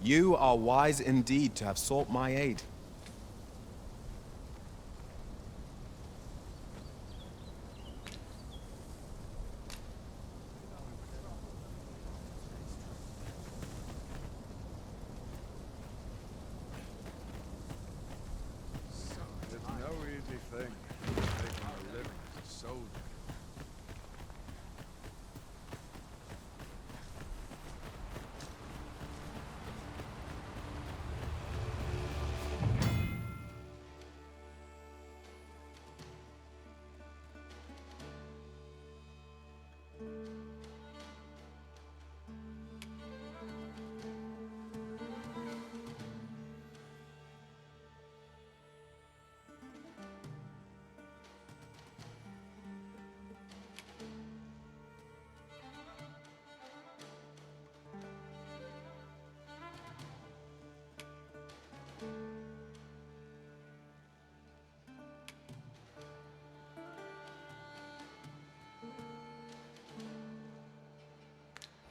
You are wise indeed to have sought my aid. It's no easy thing, making a living as a soldier.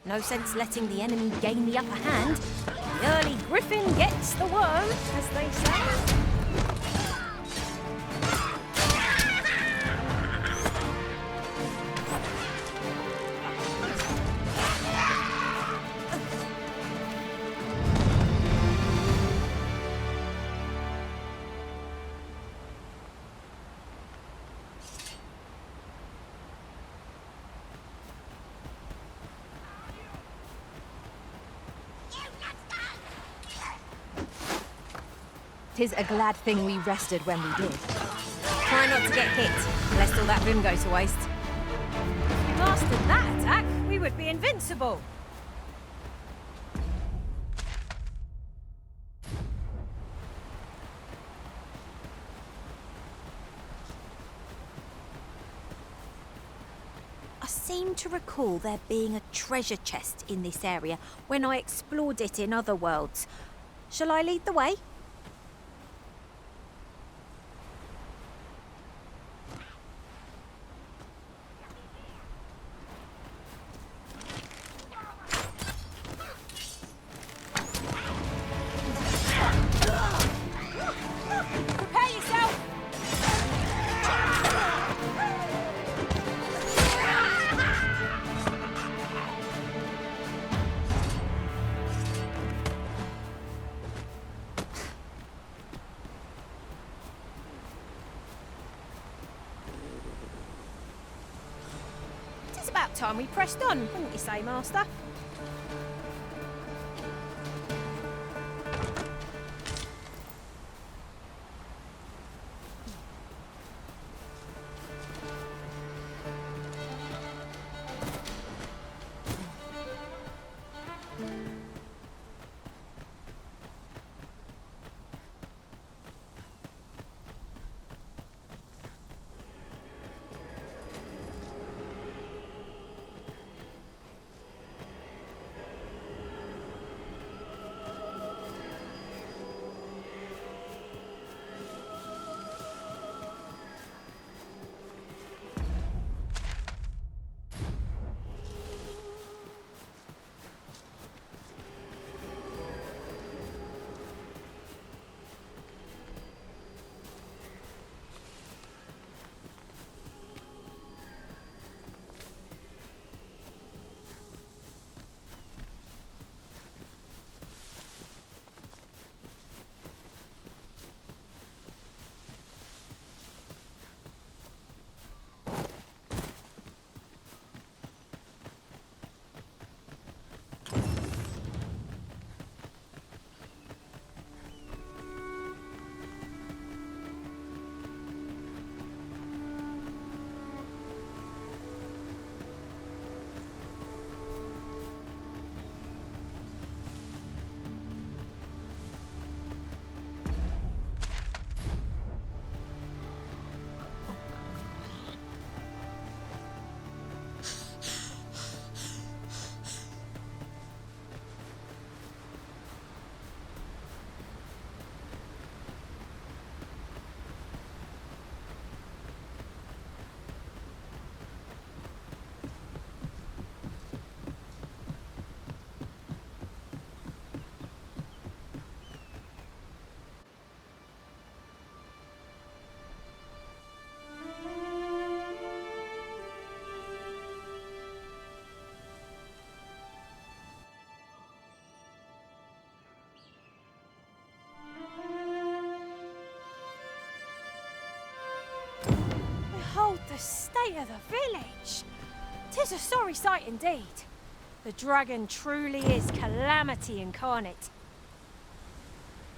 No sense letting the enemy gain the upper hand. The early griffin gets the worm, as they say. Tis a glad thing we rested when we did. Try not to get hit, lest all that vim go to waste. If we mastered that attack, we would be invincible. I seem to recall there being a treasure chest in this area when I explored it in other worlds. Shall I lead the way? Prepare yourself! It's about time we pressed on, wouldn't you say, Master? Behold the state of the village. 'Tis a sorry sight indeed. The dragon truly is calamity incarnate.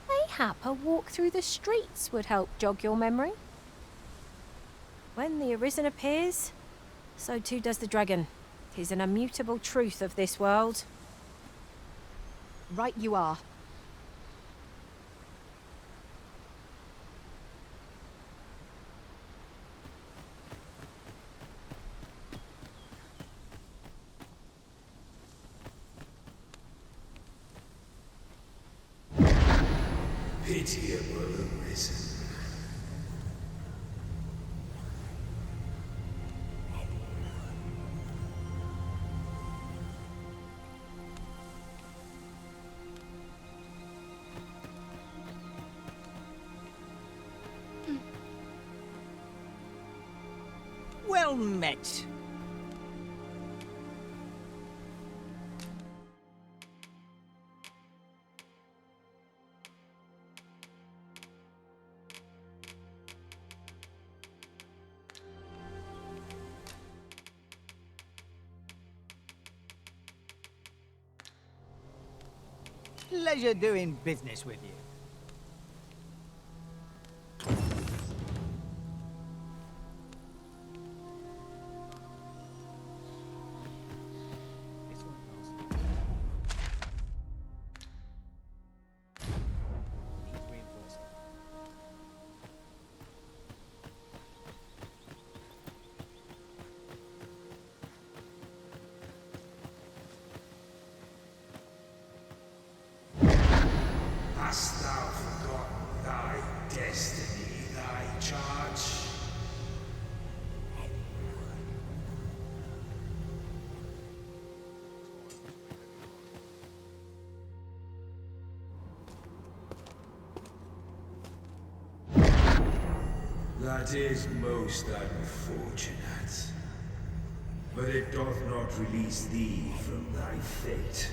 Mayhap a walk through the streets would help jog your memory. When the Arisen appears, so too does the dragon. 'Tis an immutable truth of this world. Right you are. Pitiable Arisen. Well met. Pleasure doing business with you. This one goes. Needs reinforcing. Hast thou forgotten thy destiny, thy charge? That is most unfortunate. But it doth not release thee from thy fate.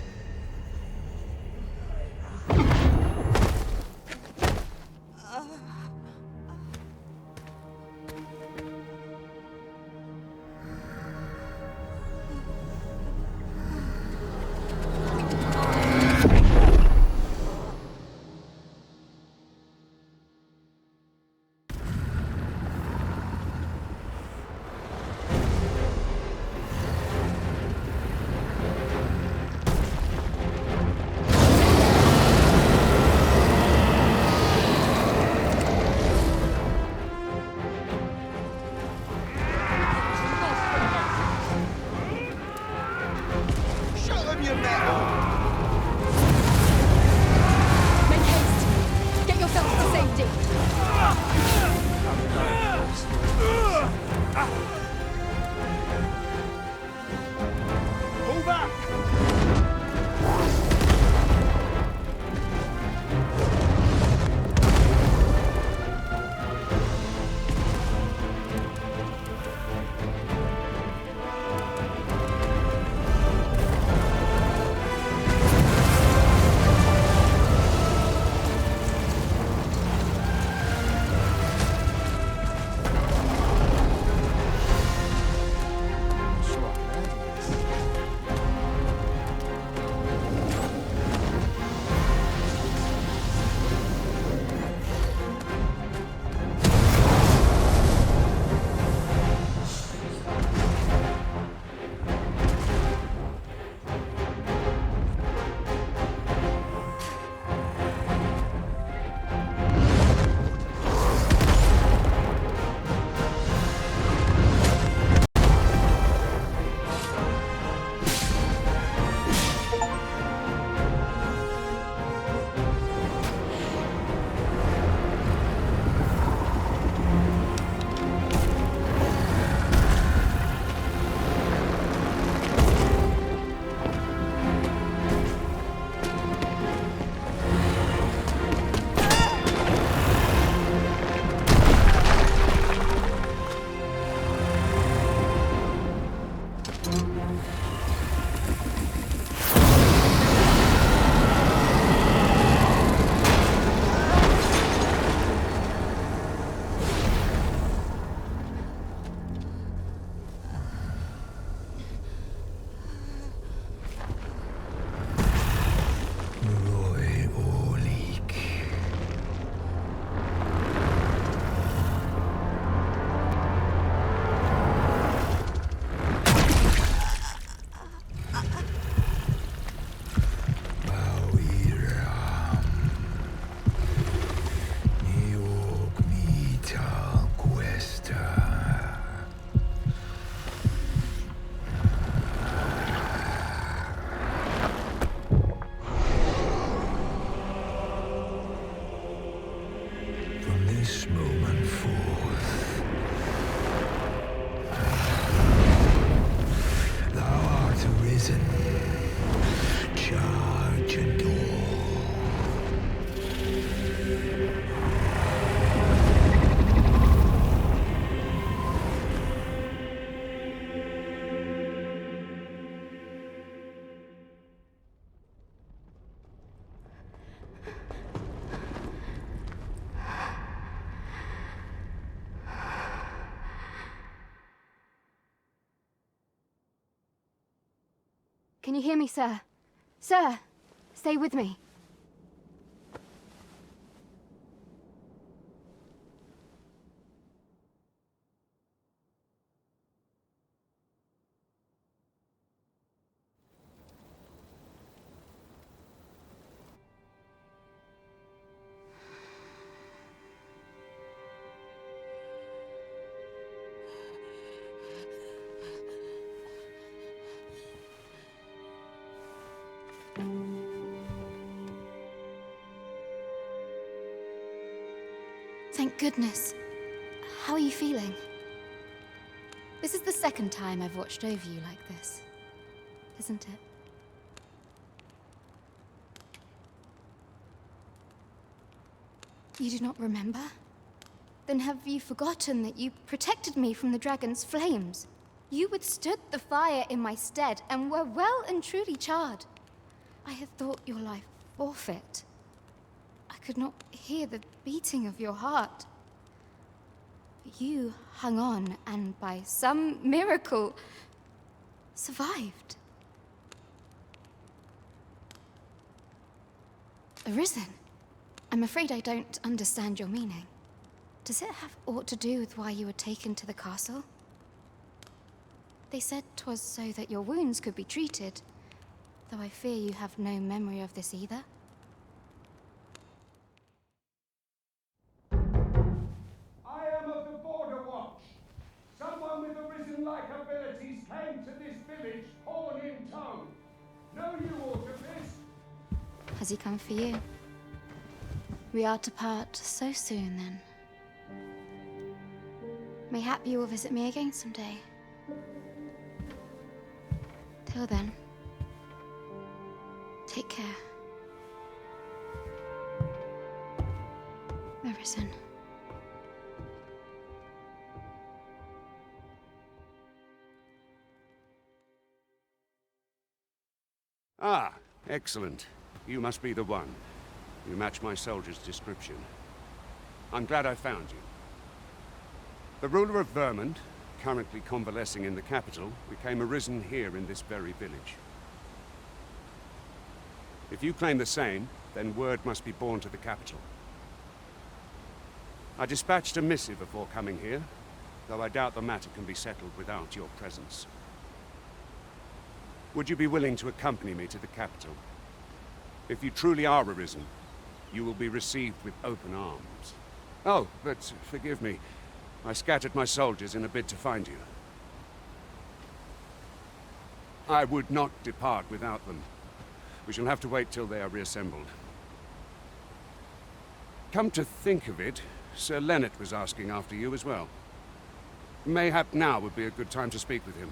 Can you hear me, sir? Sir, stay with me. Thank goodness. How are you feeling? This is the second time I've watched over you like this, isn't it? You do not remember? Then have you forgotten that you protected me from the dragon's flames? You withstood the fire in my stead and were well and truly charred. I had thought your life forfeit. I could not hear the beating of your heart. But you hung on and by some miracle survived. Arisen? I'm afraid I don't understand your meaning. Does it have aught to do with why you were taken to the castle? They said 'twas so that your wounds could be treated, though I fear you have no memory of this either. I am of the Border Watch. Someone with Arisen-like abilities came to this village, horn in tow. Know you aught of this? Has he come for you? We are to part so soon, then. Mayhap you will visit me again someday. Till then, take care. Arisen. Ah, excellent. You must be the one. You match my soldier's description. I'm glad I found you. The ruler of Vermont, currently convalescing in the capital, became arisen here in this very village. If you claim the same, then word must be borne to the capital. I dispatched a missive before coming here, though I doubt the matter can be settled without your presence. Would you be willing to accompany me to the capital? If you truly are arisen, you will be received with open arms. Oh, but forgive me. I scattered my soldiers in a bid to find you. I would not depart without them. We shall have to wait till they are reassembled. Come to think of it, Sir Leonard was asking after you as well. Mayhap now would be a good time to speak with him.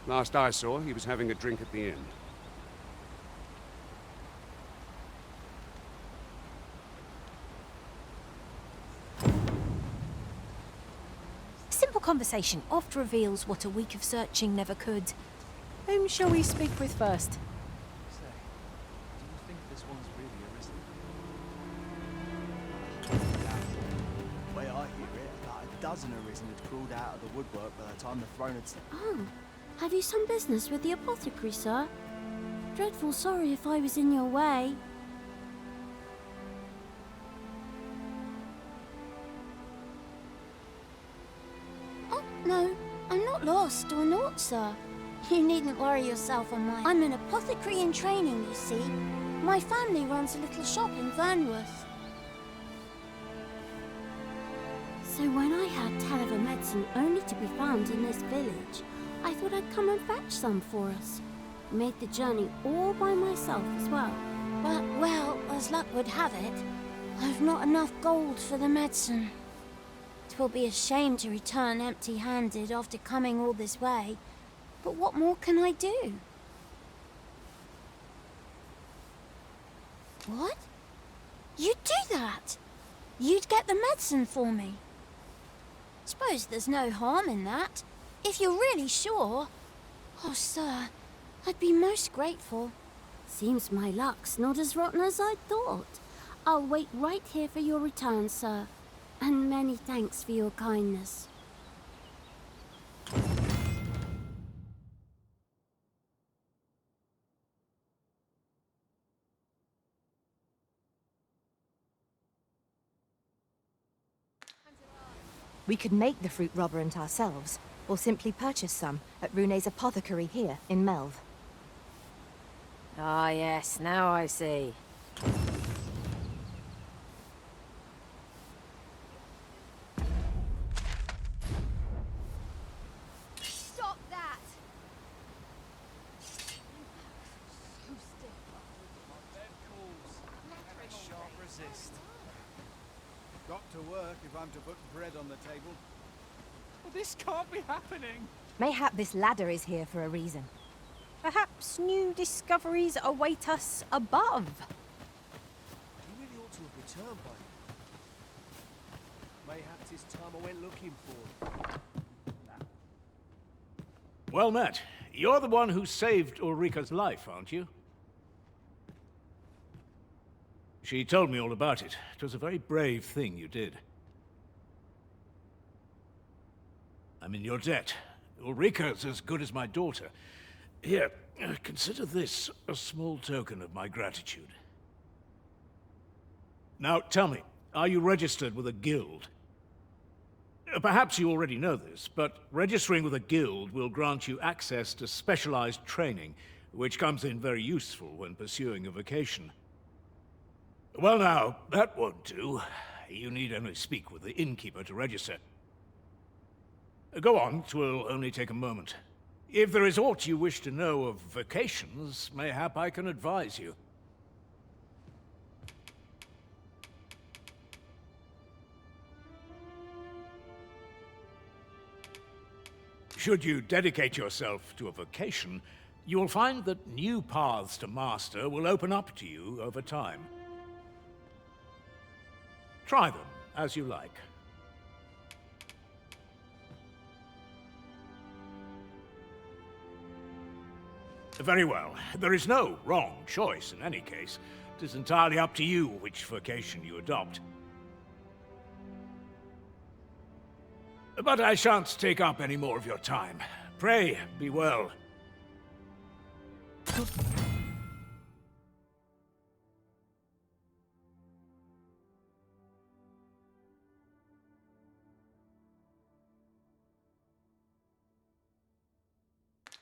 Last I saw, he was having a drink at the inn. Simple conversation oft reveals what a week of searching never could. Whom shall we speak with first? Say, do you think this one's really arisen? The way I hear it, like a dozen arisen had crawled out of the woodwork by the time the throne had... Oh, have you some business with the apothecary, sir? Dreadful sorry if I was in your way. Oh, no, I'm not lost or naught, sir. You needn't worry yourself on my... I'm an apothecary in training, you see. My family runs a little shop in Vernworth. So when I had tell of a medicine only to be found in this village, I thought I'd come and fetch some for us. Made the journey all by myself as well. But, well, as luck would have it, I've not enough gold for the medicine. 'Twill be a shame to return empty-handed after coming all this way. But what more can I do? What? You'd do that? You'd get the medicine for me? Suppose there's no harm in that. If you're really sure. Oh, sir, I'd be most grateful. Seems my luck's not as rotten as I thought. I'll wait right here for your return, sir. And many thanks for your kindness. We could make the fruit robberant ourselves, or simply purchase some at Rune's apothecary here in Melv. Ah, yes, now I see. Stop that! So stiff. Shan't resist. Got to work if I'm to put bread on the table. Well, this can't be happening. Mayhap this ladder is here for a reason. Perhaps new discoveries await us above. He really ought to have returned by now. Mayhap 'tis time I went looking for him. Well met. You're the one who saved Ulrika's life, aren't you? She told me all about it. It was a very brave thing you did. I'm in your debt. Ulrika's as good as my daughter. Here, consider this a small token of my gratitude. Now, tell me, are you registered with a guild? Perhaps you already know this, but registering with a guild will grant you access to specialized training, which comes in very useful when pursuing a vocation. Well now, that won't do. You need only speak with the innkeeper to register. Go on, 'twill only take a moment. If there is aught you wish to know of vocations, mayhap I can advise you. Should you dedicate yourself to a vocation, you will find that new paths to master will open up to you over time. Try them as you like. Very well. There is no wrong choice in any case. It is entirely up to you which vocation you adopt. But I shan't take up any more of your time. Pray, be well.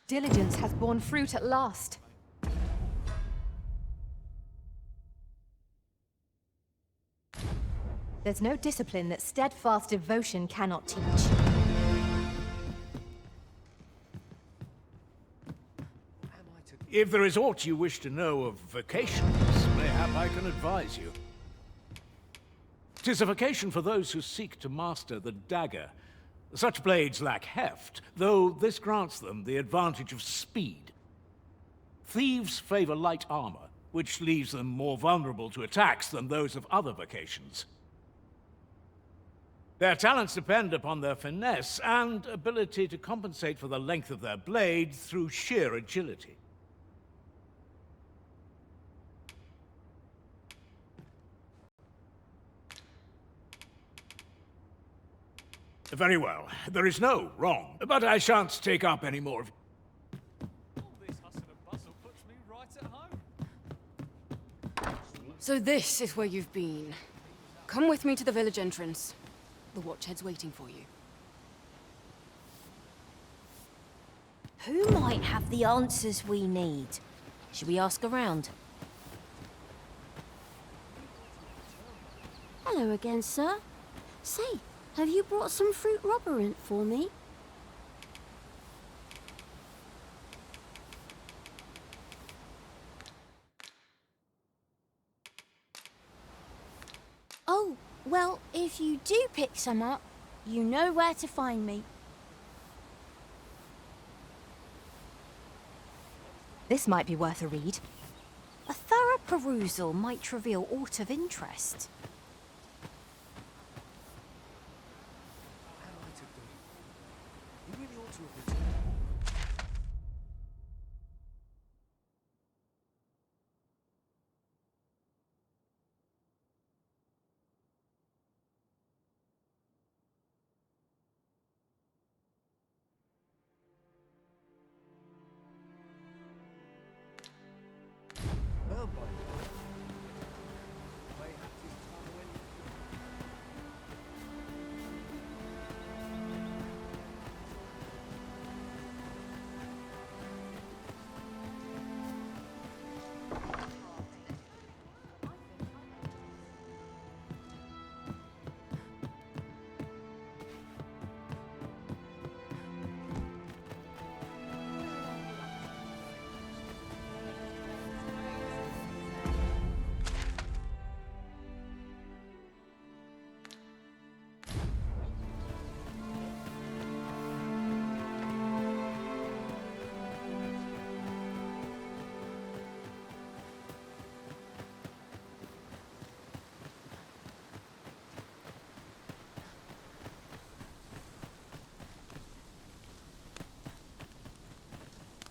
Diligence has borne fruit at last. There's no discipline that steadfast devotion cannot teach. If there is aught you wish to know of vocations, mayhap I can advise you. 'Tis a vocation for those who seek to master the dagger. Such blades lack heft, though this grants them the advantage of speed. Thieves favor light armor, which leaves them more vulnerable to attacks than those of other vocations. Their talents depend upon their finesse and ability to compensate for the length of their blade through sheer agility. Very well. There is no wrong, but I shan't take up any more of... All this hustle and bustle puts me right at home. So this is where you've been. Come with me to the village entrance. The Watchhead's waiting for you. Who might have the answers we need? Should we ask around? Hello again, sir. Say, have you brought some fruit robberant for me? Oh, well, if you do pick some up, you know where to find me. This might be worth a read. A thorough perusal might reveal aught of interest. He really ought to have returned. Well, boy. Mayhap 'tis time I went.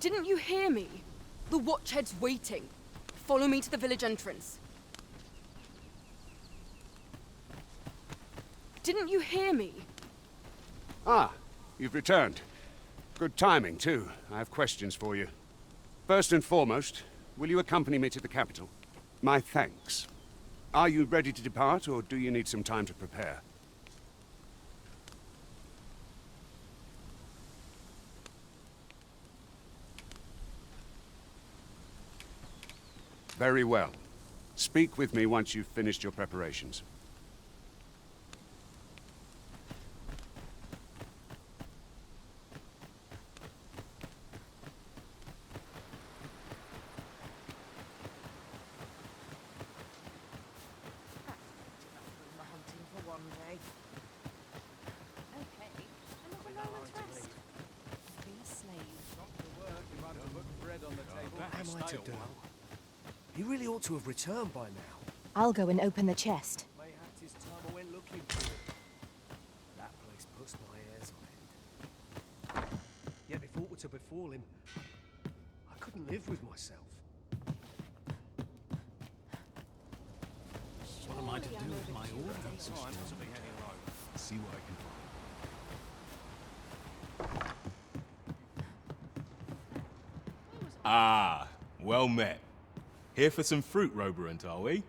Didn't you hear me? The Watchhead's waiting. Follow me to the village entrance. Didn't you hear me? Ah, you've returned. Good timing, too. I have questions for you. First and foremost, will you accompany me to the capital? My thanks. Are you ready to depart, or do you need some time to prepare? Very well. Speak with me once you've finished your preparations. What am I to do? He really ought to have returned by now. I'll go and open the chest. Mayhaps his time I went looking for it. That place puts my hairs on end. Yet if aught were to befall him, I couldn't live with myself. What am I to do with my orders? See what I can find. Ah, well met. Here for some fruit, Roberant, are we?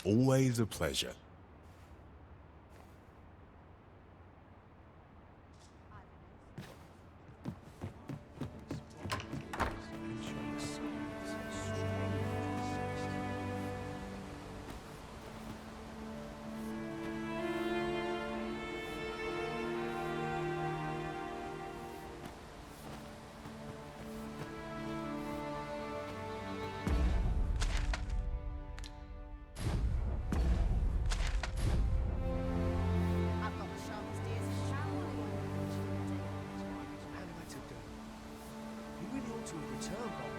Always a pleasure. To return, Bob.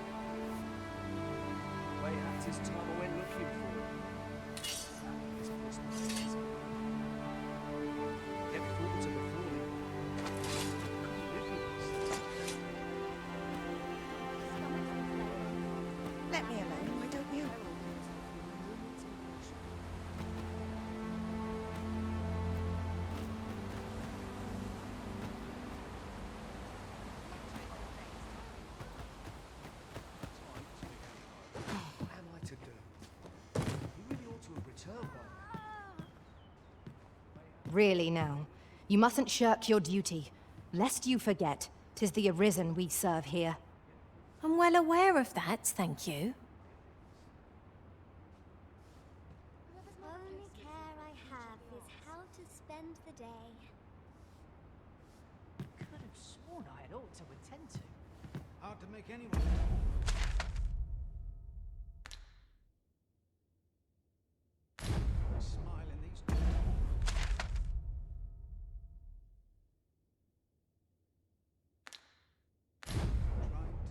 Way out his time I went looking for him. This puts my ears up. Get forward to the floor. Let me alone, why don't you? What am I to do? You really ought to have returned, Bob. Really now, you mustn't shirk your duty. Lest you forget, 'tis the Arisen we serve here. I'm well aware of that, thank you. Only care I have is how to spend the day. Could have sworn I had ought to attend to. Hard to make anyone. Smile in these. Trying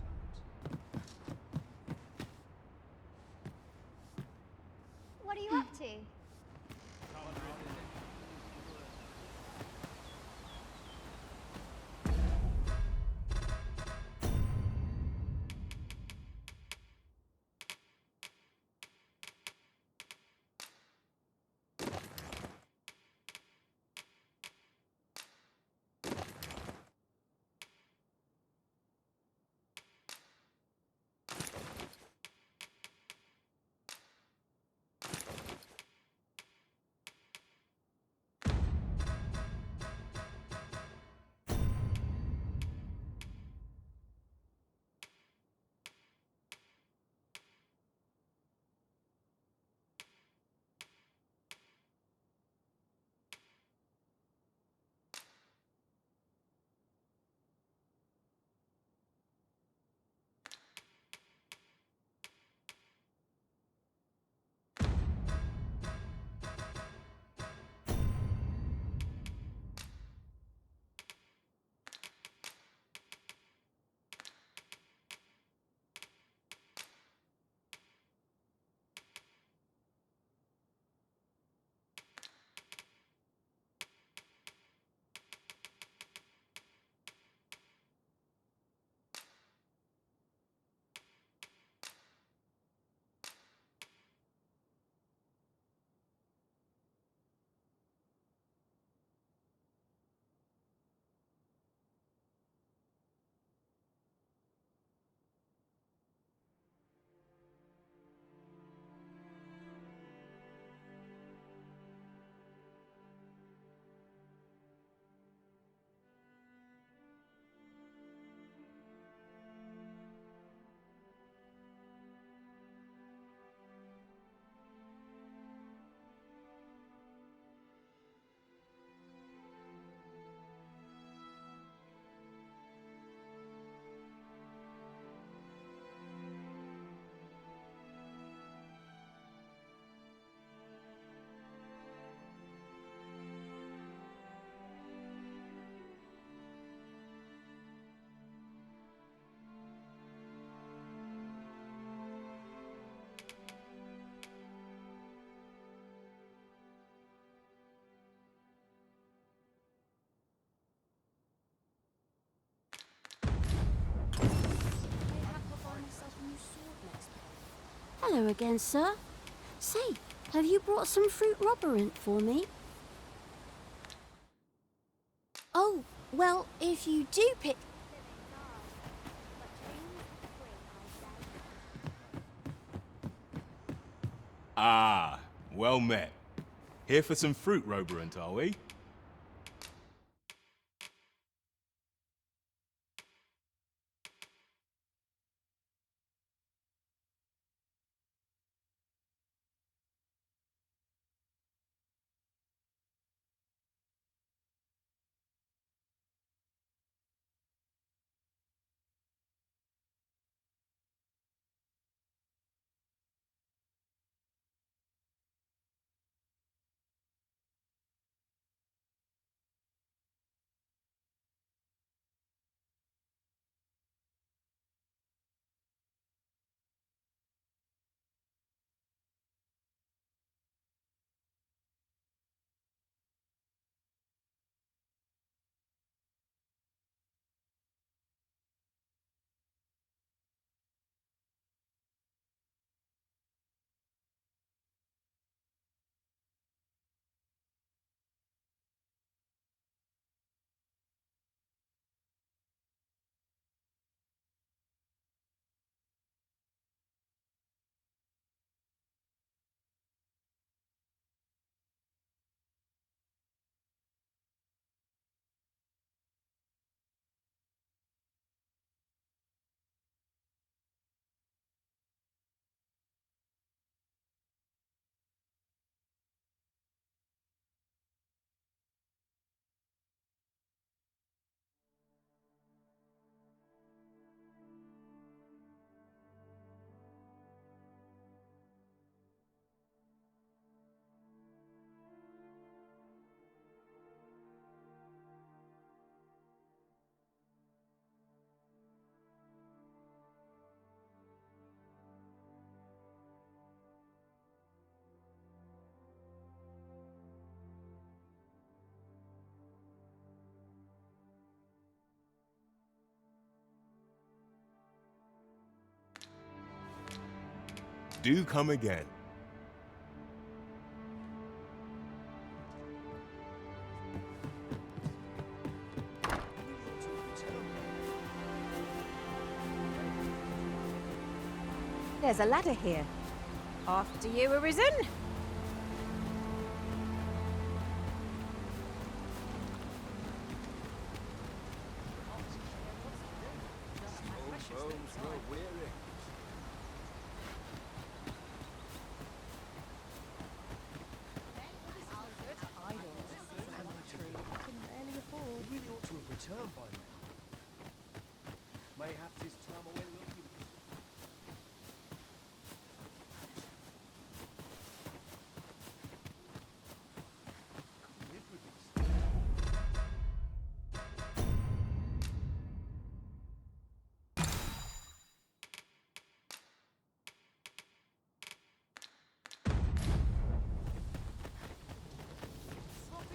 times. What are you up to? Hello again, sir. Say, have you brought some fruit robberant for me? Oh, well, if you do pick... Ah, Well met. Here for some fruit, Roberant, are we? Do come again. There's a ladder here. After you, Arisen. We really ought to have returned by now. Mayhaps this time I went looking. Couldn't live with this.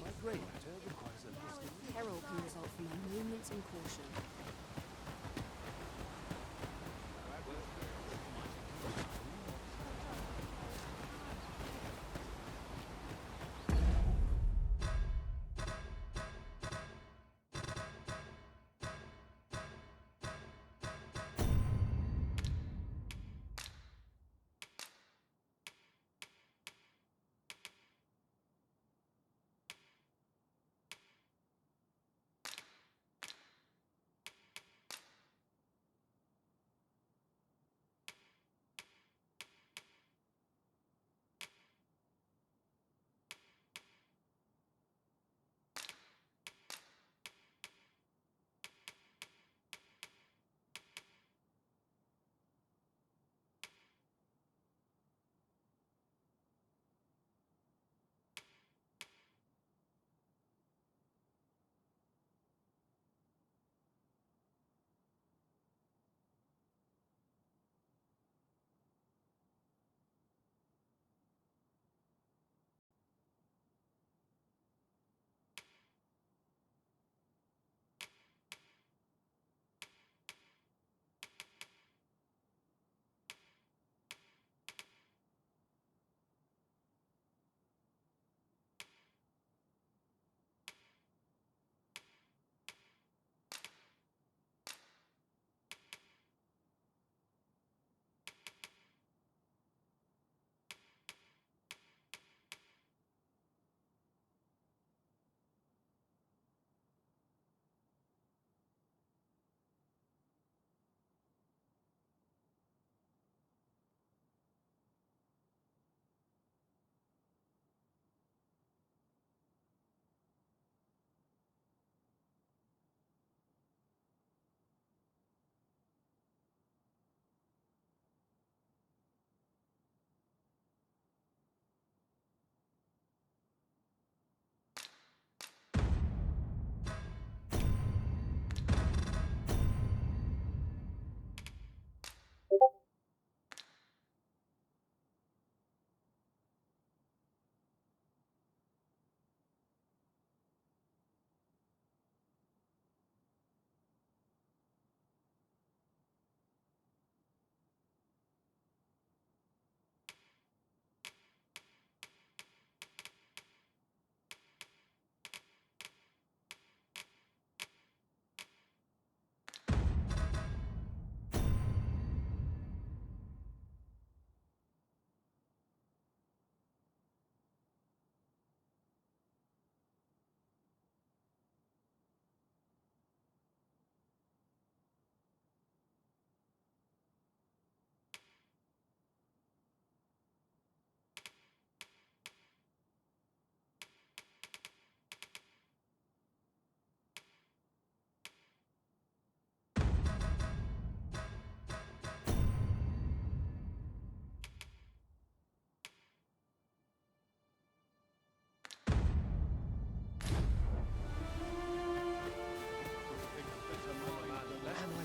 My great matter requires a listing. Peril can result from a moment's incaution.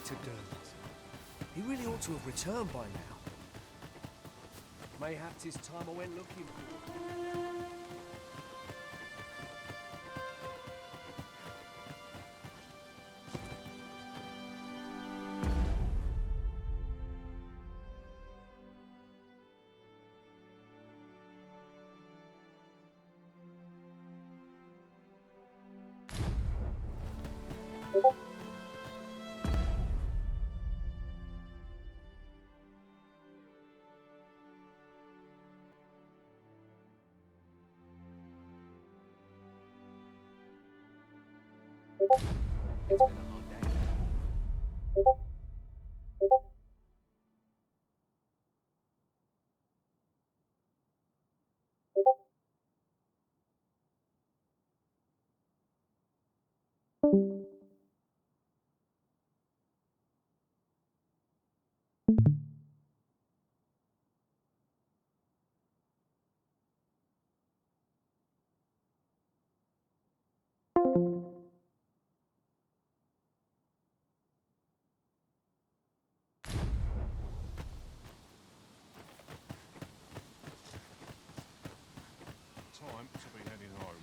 to do? He really ought to have returned by now. Mayhap 'tis time I went looking for him. It's been a hard day. Time to be heading home.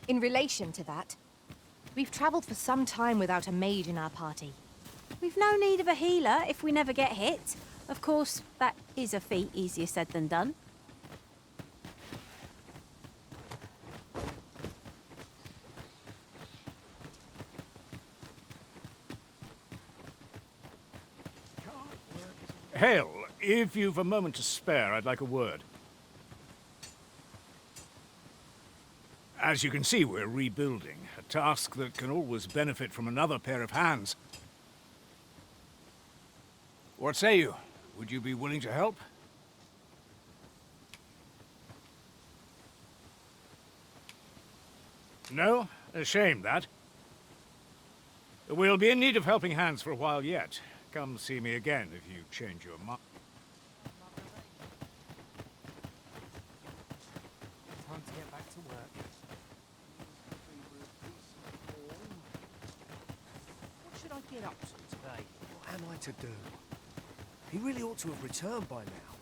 In relation to that, we've travelled for some time without a mage in our party. We've no need of a healer if we never get hit. Of course, that is a feat easier said than done. Hale, if you've a moment to spare, I'd like a word. As you can see, we're rebuilding, a task that can always benefit from another pair of hands. What say you? Would you be willing to help? No? A shame, that. We'll be in need of helping hands for a while yet. Come see me again if you change your mind. Time to get back to work. What should I get up to today? What am I to do? He really ought to have returned by now.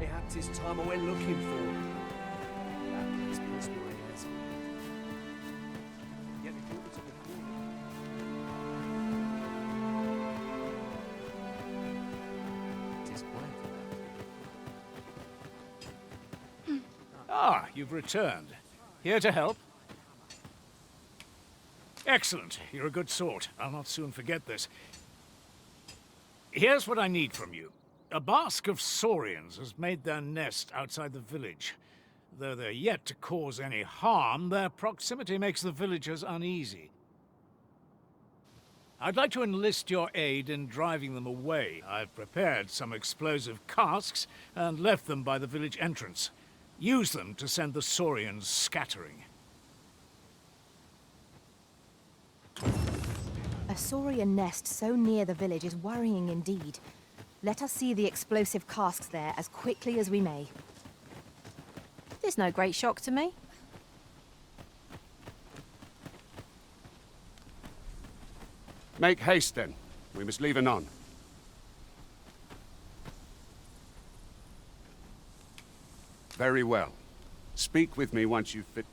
Perhaps it's time I went looking for him. That place puts my ears on. Yet before it's a it is quiet. Ah, you've returned. Here to help? Excellent. You're a good sort. I'll not soon forget this. Here's what I need from you. A bask of saurians has made their nest outside the village. Though they're yet to cause any harm, their proximity makes the villagers uneasy. I'd like to enlist your aid in driving them away. I've prepared some explosive casks and left them by the village entrance. Use them to send the saurians scattering. A saurian nest so near the village is worrying indeed. Let us see the explosive casks there as quickly as we may. There's no great shock to me. Make haste, then. We must leave anon. Very well. Speak with me once you've fit.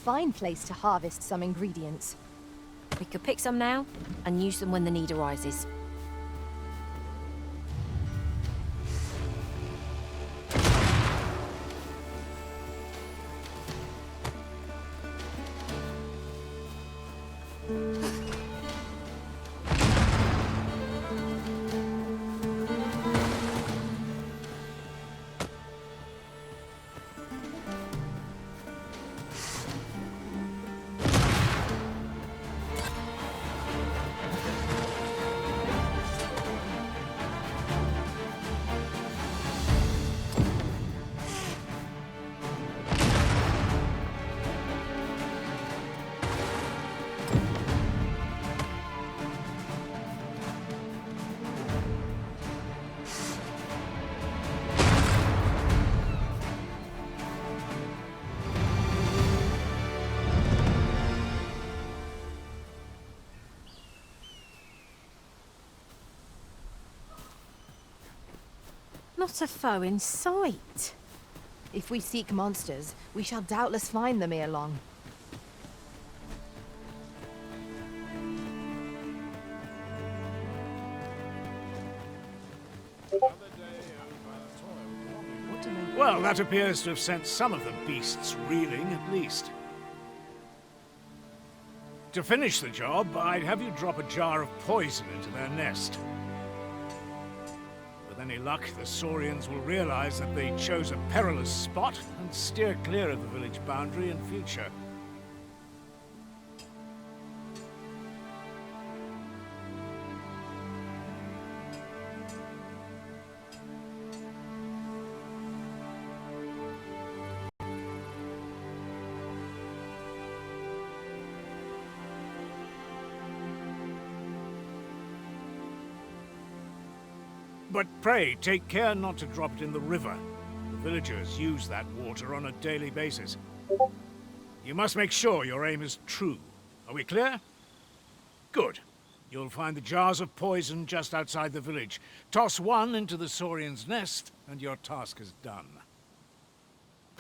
fine place to harvest some ingredients. We could pick some now and use them when the need arises. Not a foe in sight. If we seek monsters, we shall doubtless find them ere long. Well, that appears to have sent some of the beasts reeling, at least. To finish the job, I'd have you drop a jar of poison into their nest. With any luck, the Saurians will realize that they chose a perilous spot and steer clear of the village boundary in future. But pray, take care not to drop it in the river. The villagers use that water on a daily basis. You must make sure your aim is true. Are we clear? Good. You'll find the jars of poison just outside the village. Toss one into the Saurian's nest, and your task is done.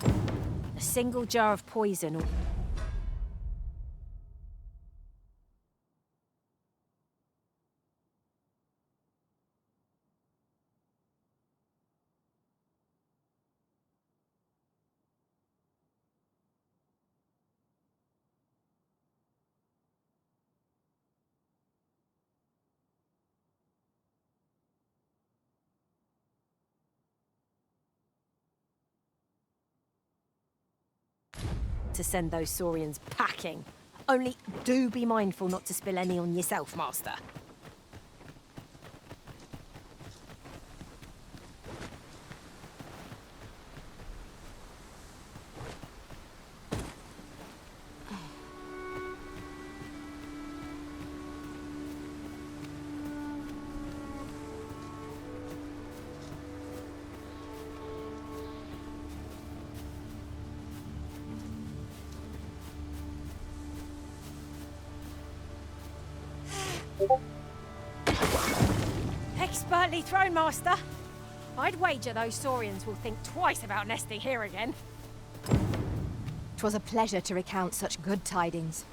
A single jar of poison. To send those Saurians packing. Only do be mindful not to spill any on yourself, Master. Expertly thrown, Master. I'd wager those Saurians will think twice about nesting here again. 'Twas a pleasure to recount such good tidings.